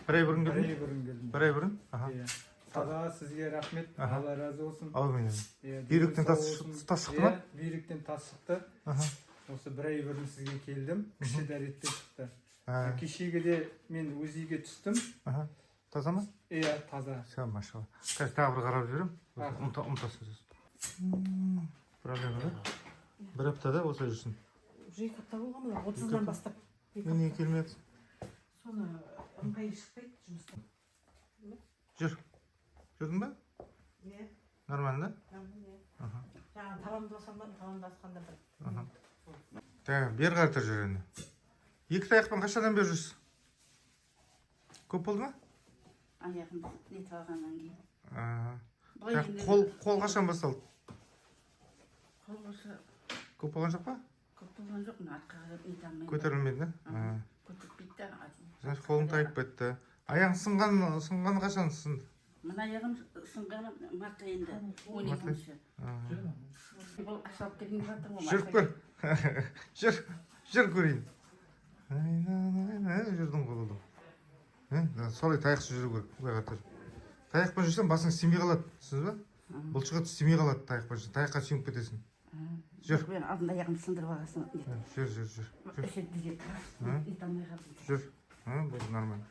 Bir ай бұрын Bir келдің? ay bugün geldim. Bir ай бұрын? Аха. Iya. Sada sizge rahmet. Aha. Allah razı olsun. Amin. Iya, Büyürükten sağ tas olsun. çıktı Iya, mı? büyürükten tas çıktı. Аха. Осы bir ay bugün sizge geldim. Kişi derette çıktı. Ha. Kişiye de men өзüge түстüm. Аха. Таза ма? Iya, taza. Все, машалла. Қазір тағы бір қарап жүрем. Аха. Ұмытасыз. Проблема да? Bir аптада осылай жүрсін. Уже екі апта болған мына 30-дан бастап. Мен неге келмей жатсың? Соны ыңғайы шықпайды жұмыстан. Жүр. Жүрдің ба? Иә. Нормально? Аха. Жаңа табандасқанда бір. Аха. Так, бері қаратыр жүр енді. Екі таяқпен қашаннан бері жүрсіз? Көп болды ма? Аяғымды нетіп алғаннан кейін. Қол қашан басталды? Қол осы Көп болған жоқ па? көп болған жоқ, мына артқа қарап нете алмаймын. Көтерілмейді? Көтеріп кетті. Значит, қолың тайып кетті. Аяғың сынған қашан сынды? Мына аяғым сынғаны март айында 12-ші. Бұл ашалып келген жатыр ғой. Жүріп көр. Жүр көрейін. Жүрдің қолды. Солай таяқшы жүру керек. Бұлай қатар. Таяқпен жүрсен басың істемей қалады. Түсініз ба? Бұлшықет істемей қалады таяқпен жүрсен. Таяққа сүйеніп кетесің. Жүр. Мен алдында аяғымды сындырып алғасын. Жүр. Нете алмай қалдым. Жүр. Бұл нормально.